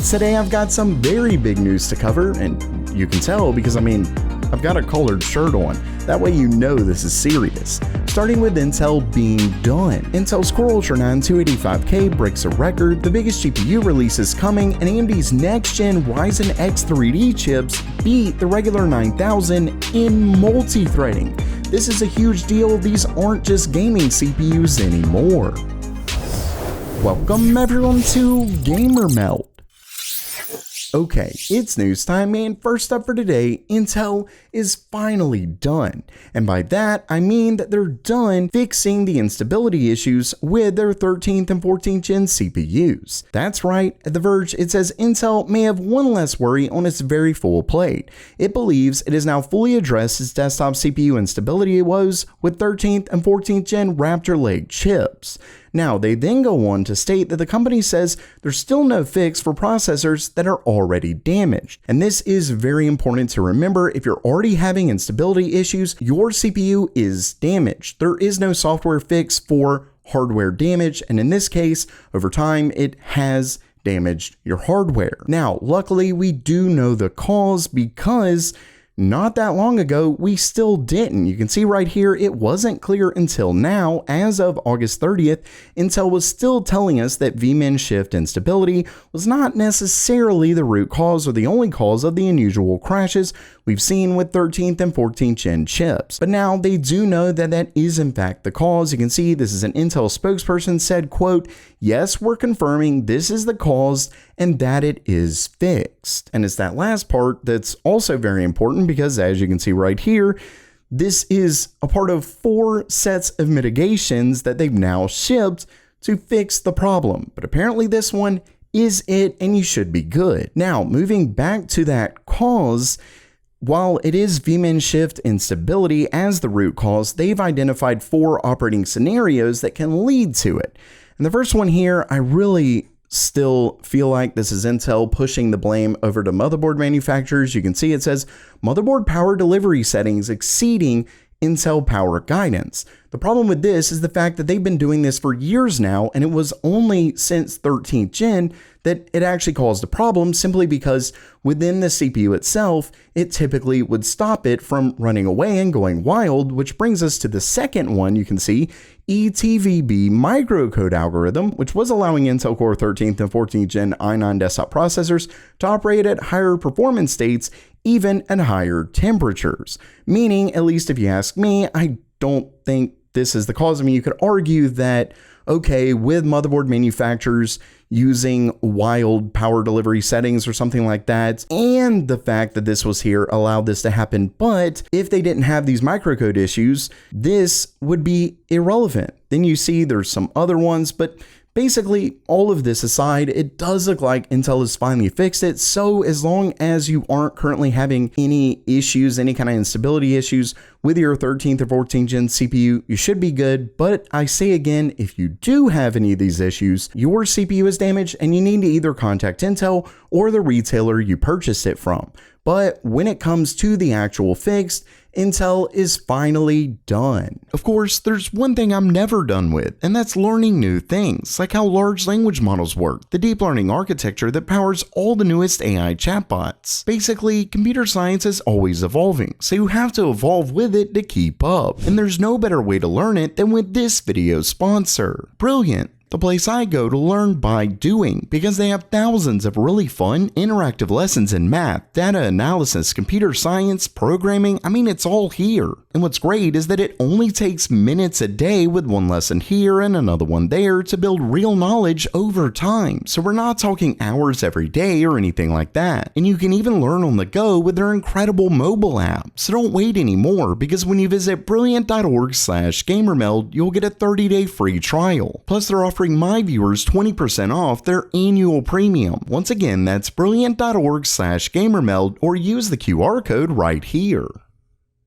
Today I've got some very big news to cover, and you can tell because I've got a colored shirt on. That way you know this is serious. Starting with Intel being done. Intel's Core Ultra 9 285K breaks a record, the biggest GPU release is coming, and AMD's next-gen Ryzen X 3D chips beat the regular 9000 in multi-threading. This is a huge deal, these aren't just gaming CPUs anymore. Welcome everyone to Gamer Meld. Okay, it's news time, and first up for today, Intel is finally done. And by that, I mean that they're done fixing the instability issues with their 13th and 14th gen CPUs. That's right, at The Verge, it says Intel may have one less worry on its very full plate. It believes it has now fully addressed its desktop CPU instability woes with 13th and 14th gen Raptor Lake chips. Now, they then go on to state that the company says there's still no fix for processors that are already damaged. And this is very important to remember. If you're already having instability issues, your CPU is damaged. There is no software fix for hardware damage, and in this case, over time, it has damaged your hardware. Now, luckily, we do know the cause because not that long ago, we still didn't. You can see right here, it wasn't clear until now. As of August 30th, Intel was still telling us that vmin shift instability was not necessarily the root cause or the only cause of the unusual crashes we've seen with 13th and 14th gen chips. But now they do know that that is in fact the cause. You can see this is an Intel spokesperson said, quote, "Yes, we're confirming this is the cause and that it is fixed." And it's that last part that's also very important because as you can see right here, this is a part of 4 sets of mitigations that they've now shipped to fix the problem. But apparently this one is it, and you should be good. Now, moving back to that cause, while it is vmin shift instability as the root cause, they've identified 4 operating scenarios that can lead to it. And the first one here, I really still feel like this is Intel pushing the blame over to motherboard manufacturers. You can see it says motherboard power delivery settings exceeding Intel power guidance. The problem with this is the fact that they've been doing this for years now, and it was only since 13th gen that it actually caused a problem, simply because within the CPU itself, it typically would stop it from running away and going wild, which brings us to the second one. You can see ETVB microcode algorithm, which was allowing Intel Core 13th and 14th gen i9 desktop processors to operate at higher performance states, even at higher temperatures. Meaning, at least if you ask me, I don't think this is the cause. I mean, you could argue that, okay, with motherboard manufacturers using wild power delivery settings or something like that, and the fact that this was here allowed this to happen, but if they didn't have these microcode issues, this would be irrelevant. Then you see there's some other ones, but basically, all of this aside, it does look like Intel has finally fixed it. So as long as you aren't currently having any issues, any kind of instability issues with your 13th or 14th gen CPU, you should be good. But I say again, if you do have any of these issues, your CPU is damaged and you need to either contact Intel or the retailer you purchased it from. But when it comes to the actual fix, Intel is finally done. Of course, there's one thing I'm never done with, and that's learning new things, like how large language models work, the deep learning architecture that powers all the newest AI chatbots. Basically, computer science is always evolving, so you have to evolve with it to keep up. And there's no better way to learn it than with this video's sponsor, Brilliant. The place I go to learn by doing, because they have thousands of really fun, interactive lessons in math, data analysis, computer science, programming. I mean, it's all here. And what's great is that it only takes minutes a day with one lesson here and another one there to build real knowledge over time. So we're not talking hours every day or anything like that. And you can even learn on the go with their incredible mobile app. So don't wait anymore, because when you visit brilliant.org/gamermeld, you'll get a 30-day free trial. Plus, they're offering my viewers 20% off their annual premium. Once again, that's brilliant.org/gamermeld, or use the QR code right here.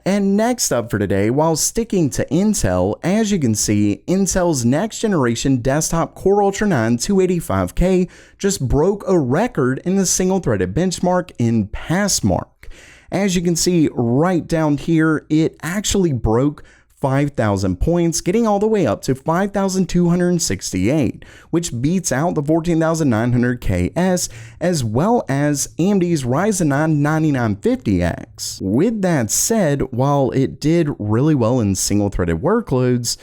And next up for today, while sticking to Intel, as you can see, Intel's next generation desktop Core Ultra 9 285K just broke a record in the single-threaded benchmark in Passmark. As you can see right down here, it actually broke 5,000 points, getting all the way up to 5,268, which beats out the 14,900 KS as well as AMD's Ryzen 9 9950X. With that said, while it did really well in single-threaded workloads,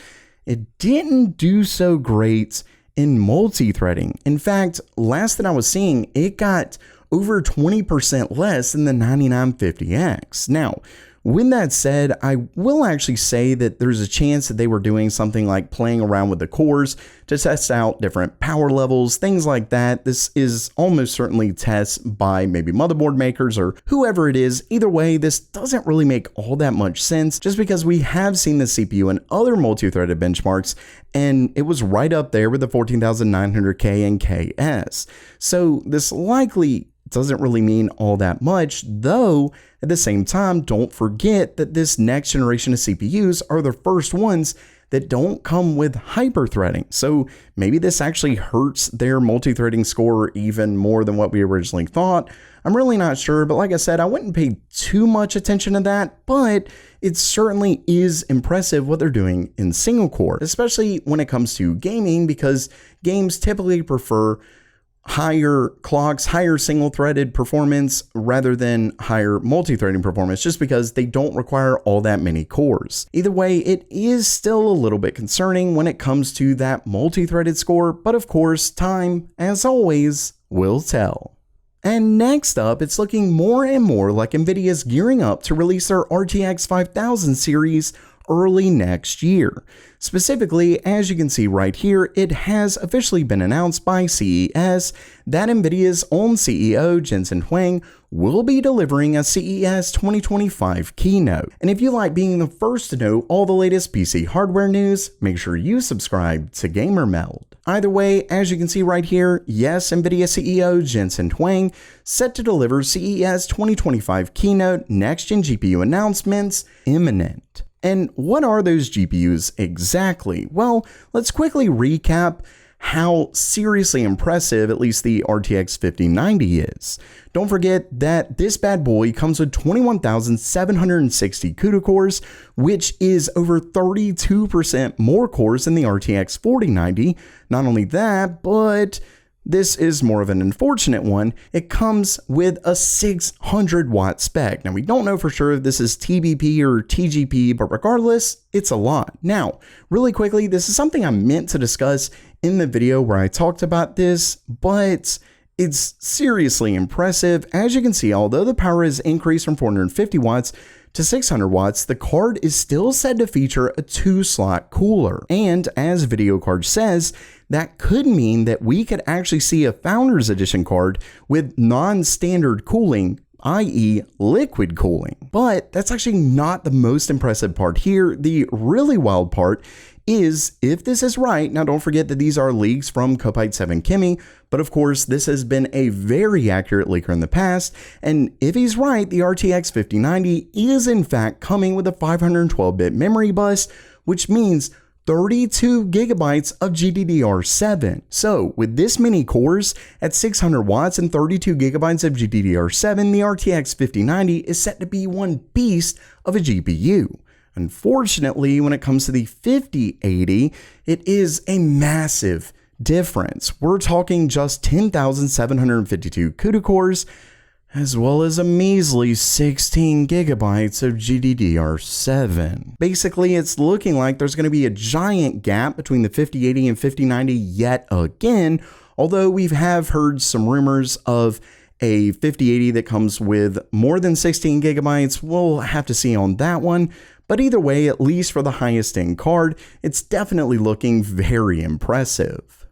it didn't do so great in multi-threading. In fact, last that I was seeing, it got over 20% less than the 9950X. Now, with that said, I will actually say that there's a chance that they were doing something like playing around with the cores to test out different power levels, things like that. This is almost certainly tests by maybe motherboard makers or whoever it is. Either way, this doesn't really make all that much sense just because we have seen the CPU in other multi-threaded benchmarks and it was right up there with the 14,900K and KS. So this likely doesn't really mean all that much, though at the same time, don't forget that this next generation of CPUs are the first ones that don't come with hyper-threading. So maybe this actually hurts their multi-threading score even more than what we originally thought. I'm really not sure, but like I said, I wouldn't pay too much attention to that, but it certainly is impressive what they're doing in single core, especially when it comes to gaming, because games typically prefer higher clocks, higher single-threaded performance rather than higher multi-threading performance, just because they don't require all that many cores. Either way, it is still a little bit concerning when it comes to that multi-threaded score, but of course, time, as always, will tell. And next up, it's looking more and more like Nvidia is gearing up to release their RTX 5000 series early next year. Specifically, as you can see right here, it has officially been announced by CES that Nvidia's own CEO, Jensen Huang, will be delivering a CES 2025 keynote. And if you like being the first to know all the latest PC hardware news, make sure you subscribe to GamerMeld. Either way, as you can see right here, yes, Nvidia CEO Jensen Huang set to deliver CES 2025 keynote next-gen GPU announcements imminent. And what are those GPUs exactly? Well, let's quickly recap how seriously impressive at least the RTX 5090 is. Don't forget that this bad boy comes with 21,760 CUDA cores, which is over 32% more cores than the RTX 4090. Not only that, but this is more of an unfortunate one. It comes with a 600 watt spec. Now, we don't know for sure if this is TBP or TGP, but regardless, it's a lot. Now, really quickly, this is something I meant to discuss in the video where I talked about this, but it's seriously impressive. As you can see, although the power is increased from 450 watts to 600 watts, the card is still said to feature a 2-slot cooler. And as video card says, that could mean that we could actually see a Founders Edition card with non-standard cooling, i.e. liquid cooling. But that's actually not the most impressive part here. The really wild part is, if this is right, now don't forget that these are leaks from Kopite7Chemi, but of course this has been a very accurate leaker in the past, and if he's right, the RTX 5090 is in fact coming with a 512-bit memory bus, which means 32 gigabytes of GDDR7. So with this many cores at 600 watts and 32 gigabytes of GDDR7, the RTX 5090 is set to be one beast of a GPU. Unfortunately, when it comes to the 5080, it is a massive difference. We're talking just 10,752 CUDA cores, as well as a measly 16 gigabytes of GDDR7. Basically, it's looking like there's going to be a giant gap between the 5080 and 5090 yet again, although we have heard some rumors of a 5080 that comes with more than 16 gigabytes. We'll have to see on that one. But either way, at least for the highest end card, it's definitely looking very impressive.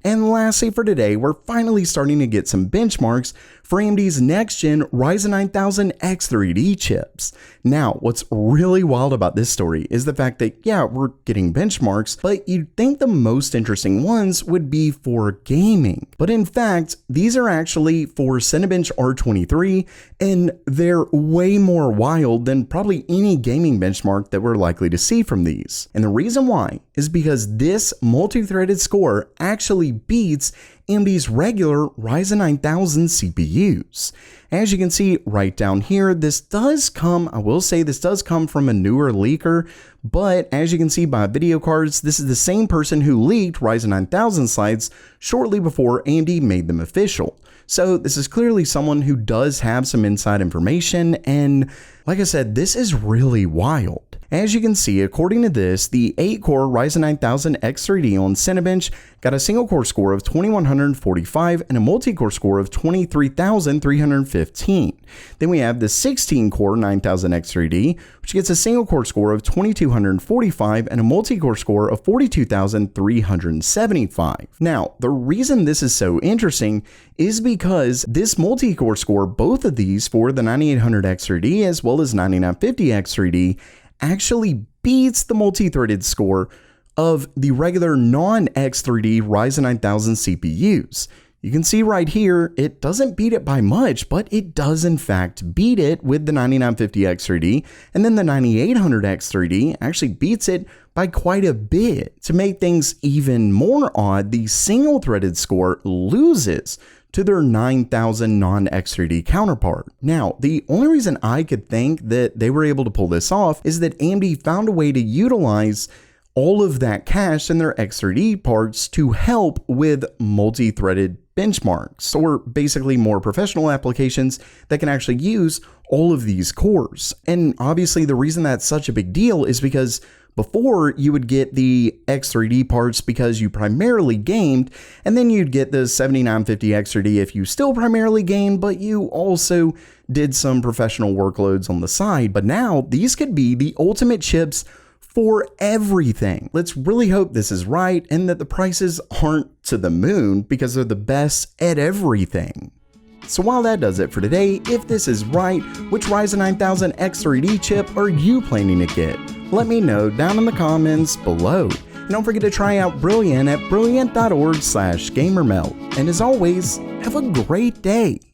And lastly for today, we're finally starting to get some benchmarks for AMD's next-gen Ryzen 9000 X3D chips. Now, what's really wild about this story is the fact that, yeah, we're getting benchmarks, but you'd think the most interesting ones would be for gaming. But in fact, these are actually for Cinebench R23, and they're way more wild than probably any gaming benchmark that we're likely to see from these. And the reason why is because this multi-threaded score actually actually beats AMD's regular Ryzen 9000 CPUs. As you can see right down here, this does come, I will say this does come from a newer leaker, but as you can see by video cards, this is the same person who leaked Ryzen 9000 slides shortly before AMD made them official. So this is clearly someone who does have some inside information, and like I said, this is really wild. As you can see, according to this, the 8-core Ryzen 9000 X3D on Cinebench got a single core score of 2145 and a multi-core score of 23,315. Then we have the 16-core 9000 X3D, which gets a single core score of 2245 and a multi-core score of 42,375. Now, the reason this is so interesting is because this multi-core score, both of these for the 9800 X3D as well as 9950 X3D, actually beats the multi-threaded score of the regular non-X3D Ryzen 9000 CPUs. You can see right here, it doesn't beat it by much, but it does in fact beat it with the 9950 X3D, and then the 9800 X3D actually beats it by quite a bit. To make things even more odd, the single-threaded score loses to their 9000 non-X3D counterpart. Now, the only reason I could think that they were able to pull this off is that AMD found a way to utilize all of that cache in their X3D parts to help with multi-threaded benchmarks, or basically more professional applications that can actually use all of these cores. And obviously the reason that's such a big deal is because before, you would get the X3D parts because you primarily gamed, and then you'd get the 7950 X3D if you still primarily gamed, but you also did some professional workloads on the side. But now, these could be the ultimate chips for everything. Let's really hope this is right and that the prices aren't to the moon because they're the best at everything. So while that does it for today, if this is right, which Ryzen 9000 X3D chip are you planning to get? Let me know down in the comments below. And don't forget to try out Brilliant at brilliant.org/gamermelt. And as always, have a great day.